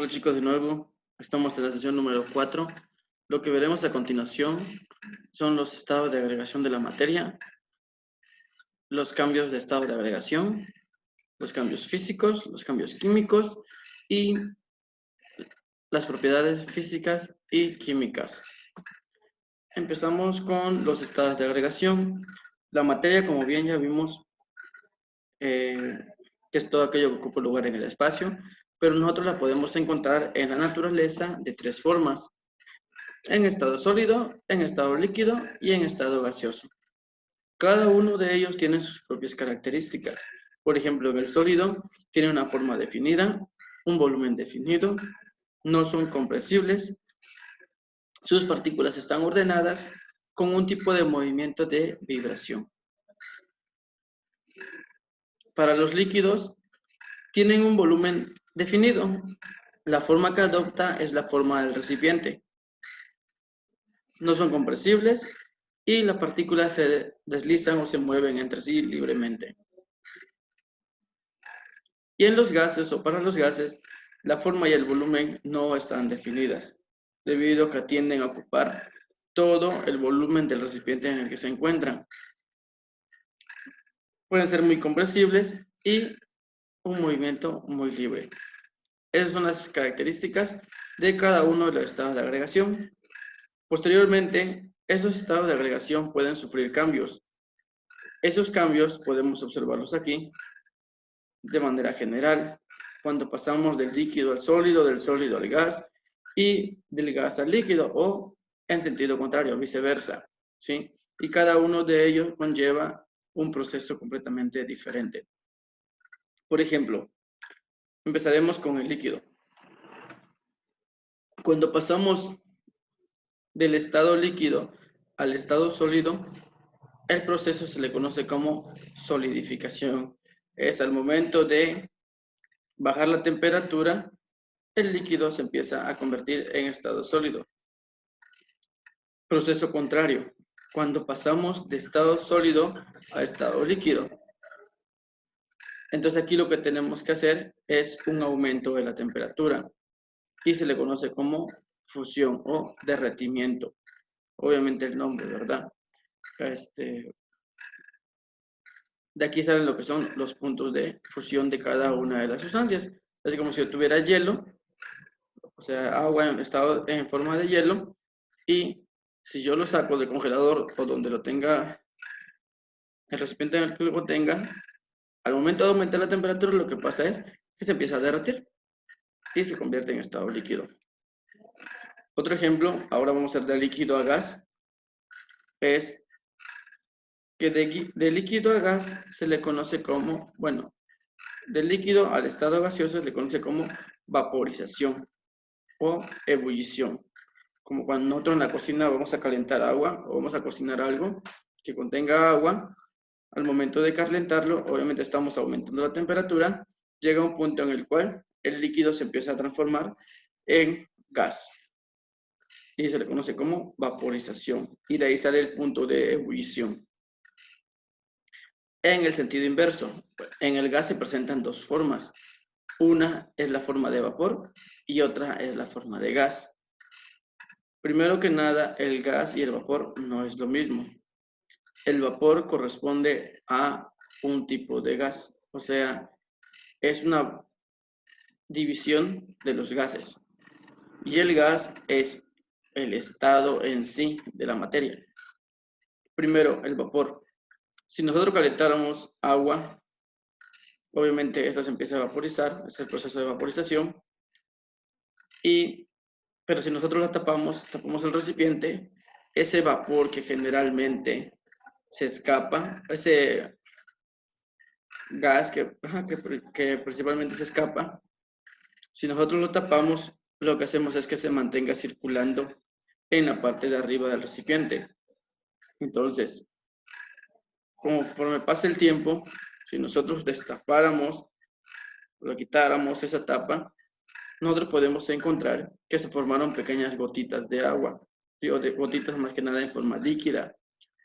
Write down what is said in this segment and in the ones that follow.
Hola chicos, de nuevo, estamos en la sesión número 4. Lo que veremos a continuación son los estados de agregación de la materia, los cambios de estado de agregación, los cambios físicos, los cambios químicos y las propiedades físicas y químicas. Empezamos con los estados de agregación. La materia, como bien ya vimos, que es todo aquello que ocupa lugar en el espacio, pero nosotros la podemos encontrar en la naturaleza de tres formas: en estado sólido, en estado líquido y en estado gaseoso. Cada uno de ellos tiene sus propias características. Por ejemplo, en el sólido tiene una forma definida, un volumen definido, no son compresibles, sus partículas están ordenadas con un tipo de movimiento de vibración. Para los líquidos, tienen un volumen definido. La forma que adopta es la forma del recipiente. No son compresibles y las partículas se deslizan o se mueven entre sí libremente. Y en los gases o para los gases, la forma y el volumen no están definidas, debido a que tienden a ocupar todo el volumen del recipiente en el que se encuentran. Pueden ser muy compresibles y un movimiento muy libre. Esas son las características de cada uno de los estados de agregación. Posteriormente, esos estados de agregación pueden sufrir cambios. Esos cambios podemos observarlos aquí de manera general, cuando pasamos del líquido al sólido al gas y del gas al líquido, o en sentido contrario, viceversa, ¿sí? Y cada uno de ellos conlleva un proceso completamente diferente. Por ejemplo, empezaremos con el líquido. Cuando pasamos del estado líquido al estado sólido, el proceso se le conoce como solidificación. Es al momento de bajar la temperatura, el líquido se empieza a convertir en estado sólido. Proceso contrario, cuando pasamos de estado sólido a estado líquido. Entonces aquí lo que tenemos que hacer es un aumento de la temperatura y se le conoce como fusión o derretimiento. Obviamente el nombre, ¿verdad? De aquí salen lo que son los puntos de fusión de cada una de las sustancias. Es como si yo tuviera hielo, o sea, agua en estado en forma de hielo, y si yo lo saco del congelador o donde lo tenga, el recipiente en el que lo tenga, al momento de aumentar la temperatura, lo que pasa es que se empieza a derretir y se convierte en estado líquido. Otro ejemplo, ahora vamos a hacer de líquido a gas, es que de líquido a gas se le conoce como, bueno, del líquido al estado gaseoso se le conoce como vaporización o ebullición. Como cuando nosotros en la cocina vamos a calentar agua o vamos a cocinar algo que contenga agua, al momento de calentarlo, obviamente estamos aumentando la temperatura, llega un punto en el cual el líquido se empieza a transformar en gas y se le conoce como vaporización, y de ahí sale el punto de ebullición. En el sentido inverso, en el gas se presentan dos formas. Una es la forma de vapor y otra es la forma de gas. Primero que nada, el gas y el vapor no es lo mismo. El vapor corresponde a un tipo de gas, o sea, es una división de los gases. Y el gas es el estado en sí de la materia. Primero, el vapor. Si nosotros calentáramos agua, obviamente esta se empieza a vaporizar, es el proceso de vaporización. Pero si nosotros la tapamos el recipiente, ese vapor que generalmente se escapa, ese gas que principalmente se escapa, si nosotros lo tapamos, lo que hacemos es que se mantenga circulando en la parte de arriba del recipiente. Entonces, conforme pasa el tiempo, si nosotros destapáramos, lo quitáramos esa tapa, nosotros podemos encontrar que se formaron pequeñas gotitas de agua, ¿sí? O de gotitas más que nada en forma líquida.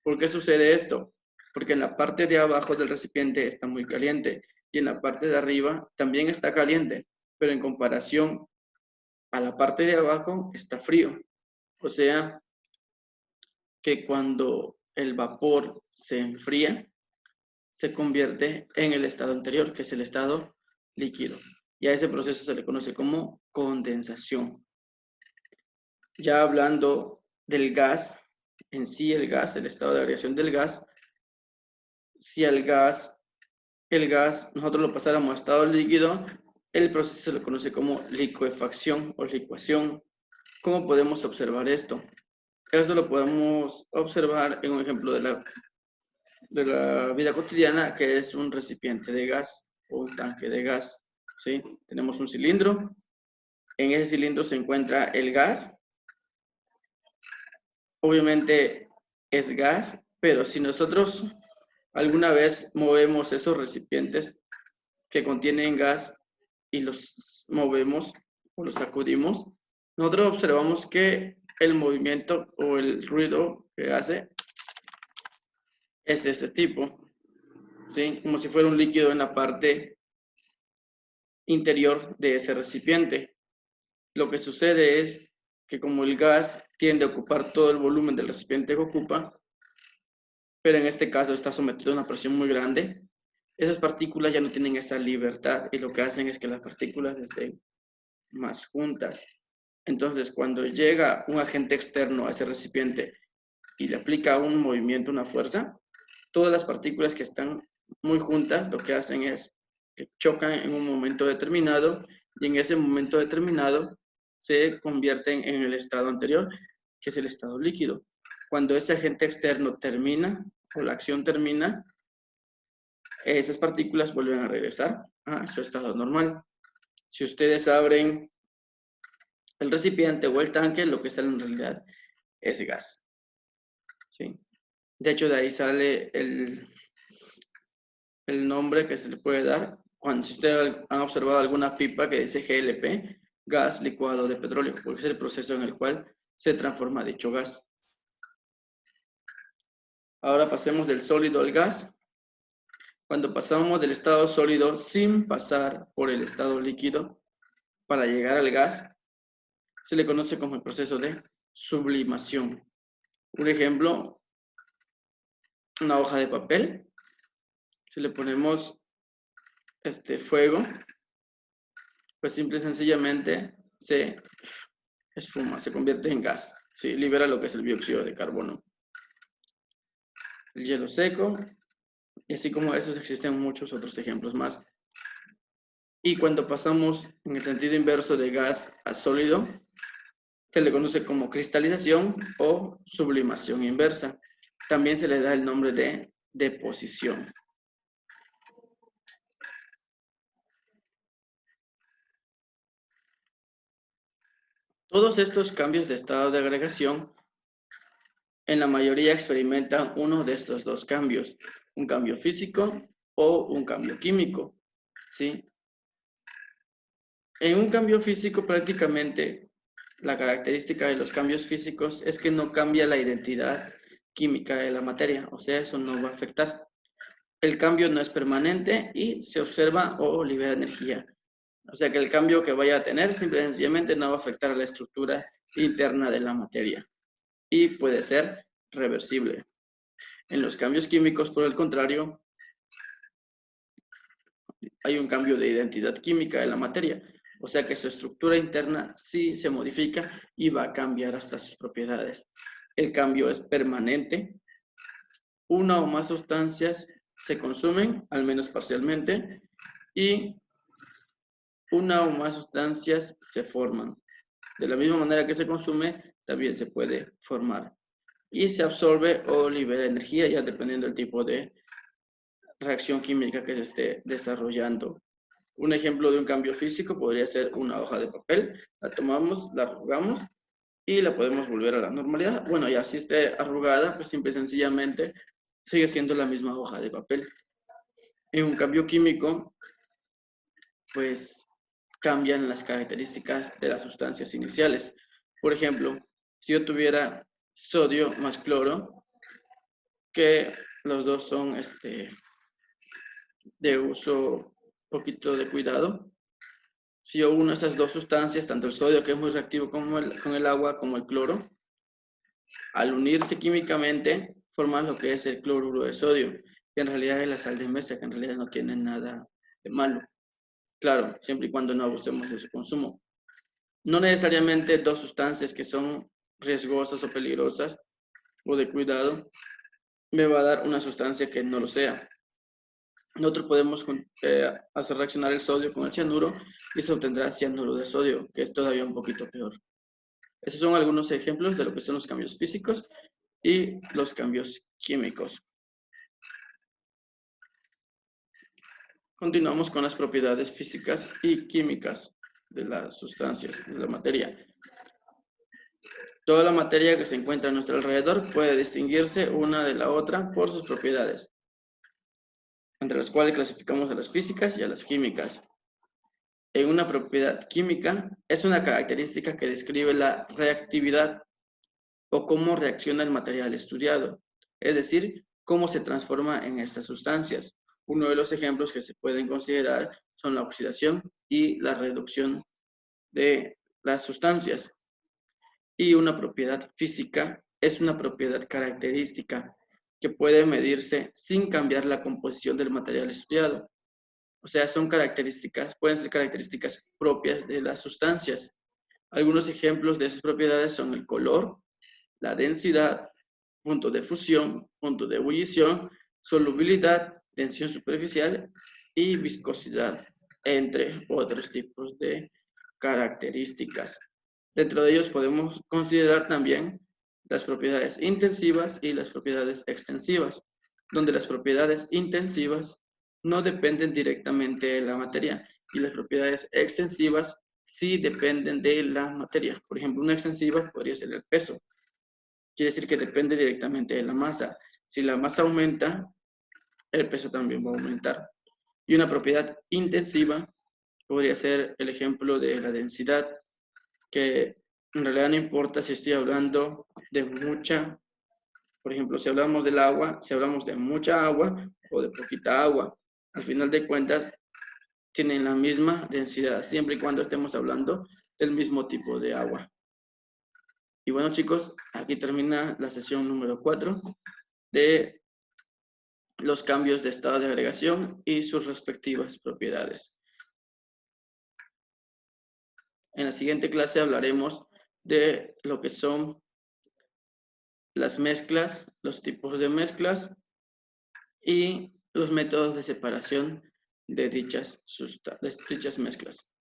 ¿Por qué sucede esto? Porque en la parte de abajo del recipiente está muy caliente y en la parte de arriba también está caliente, pero en comparación a la parte de abajo está frío. O sea, que cuando el vapor se enfría, se convierte en el estado anterior, que es el estado líquido. Y a ese proceso se le conoce como condensación. Ya hablando del gas, en sí el gas, el estado de agregación del gas, si el gas nosotros lo pasáramos a estado líquido, el proceso se le conoce como licuefacción o licuación. ¿Cómo podemos observar esto? Esto lo podemos observar en un ejemplo de la vida cotidiana, que es un recipiente de gas o un tanque de gas. ¿Sí? Tenemos un cilindro, en ese cilindro se encuentra el gas. Obviamente es gas, pero si nosotros alguna vez movemos esos recipientes que contienen gas y los movemos o los sacudimos, nosotros observamos que el movimiento o el ruido que hace es de ese tipo, ¿sí? Como si fuera un líquido en la parte interior de ese recipiente. Lo que sucede es que como el gas tiende a ocupar todo el volumen del recipiente que ocupa, pero en este caso está sometido a una presión muy grande, esas partículas ya no tienen esa libertad y lo que hacen es que las partículas estén más juntas. Entonces, cuando llega un agente externo a ese recipiente y le aplica un movimiento, una fuerza, todas las partículas que están muy juntas lo que hacen es que chocan en un momento determinado y en ese momento determinado se convierten en el estado anterior, que es el estado líquido. Cuando ese agente externo termina o la acción termina, esas partículas vuelven a regresar a su estado normal. Si ustedes abren el recipiente o el tanque, lo que sale en realidad es gas. ¿Sí? De hecho, de ahí sale el nombre que se le puede dar. Cuando si ustedes han observado alguna pipa que dice GLP, gas licuado de petróleo, porque es el proceso en el cual se transforma dicho gas. Ahora pasemos del sólido al gas. Cuando pasamos del estado sólido sin pasar por el estado líquido para llegar al gas, se le conoce como el proceso de sublimación. Un ejemplo, una hoja de papel. Si le ponemos fuego, pues simple y sencillamente se esfuma, se convierte en gas, ¿sí? Libera lo que es el dióxido de carbono. El hielo seco, y así como esos existen muchos otros ejemplos más. Y cuando pasamos en el sentido inverso de gas a sólido, se le conoce como cristalización o sublimación inversa. También se le da el nombre de deposición. Todos estos cambios de estado de agregación, en la mayoría experimentan uno de estos dos cambios, un cambio físico o un cambio químico, ¿sí? En un cambio físico prácticamente la característica de los cambios físicos es que no cambia la identidad química de la materia, o sea, eso no va a afectar. El cambio no es permanente y se observa o libera energía. O sea que el cambio que vaya a tener simple y sencillamente no va a afectar a la estructura interna de la materia y puede ser reversible. En los cambios químicos, por el contrario, hay un cambio de identidad química de la materia. O sea que su estructura interna sí se modifica y va a cambiar hasta sus propiedades. El cambio es permanente. Una o más sustancias se consumen, al menos parcialmente, y una o más sustancias se forman. De la misma manera que se consume, también se puede formar. Y se absorbe o libera energía, ya dependiendo del tipo de reacción química que se esté desarrollando. Un ejemplo de un cambio físico podría ser una hoja de papel. La tomamos, la arrugamos y la podemos volver a la normalidad. Bueno, y así esté arrugada, pues simple y sencillamente sigue siendo la misma hoja de papel. En un cambio químico, pues cambian las características de las sustancias iniciales. Por ejemplo, si yo tuviera sodio más cloro, que los dos son de uso poquito de cuidado, Si yo uno esas dos sustancias, tanto el sodio, que es muy reactivo con el agua, como el cloro, al unirse químicamente, forman lo que es el cloruro de sodio, que en realidad es la sal de mesa, que en realidad no tiene nada de malo. Claro, siempre y cuando no abusemos de su consumo. No necesariamente dos sustancias que son riesgosas o peligrosas o de cuidado me va a dar una sustancia que no lo sea. Nosotros podemos hacer reaccionar el sodio con el cianuro y se obtendrá cianuro de sodio, que es todavía un poquito peor. Esos son algunos ejemplos de lo que son los cambios físicos y los cambios químicos. Continuamos con las propiedades físicas y químicas de las sustancias, de la materia. Toda la materia que se encuentra a nuestro alrededor puede distinguirse una de la otra por sus propiedades, entre las cuales clasificamos a las físicas y a las químicas. En una propiedad química es una característica que describe la reactividad o cómo reacciona el material estudiado, es decir, cómo se transforma en estas sustancias. Uno de los ejemplos que se pueden considerar son la oxidación y la reducción de las sustancias. Y una propiedad física es una propiedad característica que puede medirse sin cambiar la composición del material estudiado. O sea, son características, pueden ser características propias de las sustancias. Algunos ejemplos de esas propiedades son el color, la densidad, punto de fusión, punto de ebullición, solubilidad, tensión superficial y viscosidad, entre otros tipos de características. Dentro de ellos podemos considerar también las propiedades intensivas y las propiedades extensivas, donde las propiedades intensivas no dependen directamente de la materia y las propiedades extensivas sí dependen de la materia. Por ejemplo, una extensiva podría ser el peso. Quiere decir que depende directamente de la masa. Si la masa aumenta, el peso también va a aumentar. Y una propiedad intensiva podría ser el ejemplo de la densidad, que en realidad no importa si estoy hablando de mucha, por ejemplo, si hablamos del agua, si hablamos de mucha agua o de poquita agua, al final de cuentas tienen la misma densidad, siempre y cuando estemos hablando del mismo tipo de agua. Y bueno, chicos, aquí termina la sesión número 4 de los cambios de estado de agregación y sus respectivas propiedades. En la siguiente clase hablaremos de lo que son las mezclas, los tipos de mezclas y los métodos de separación de dichas mezclas.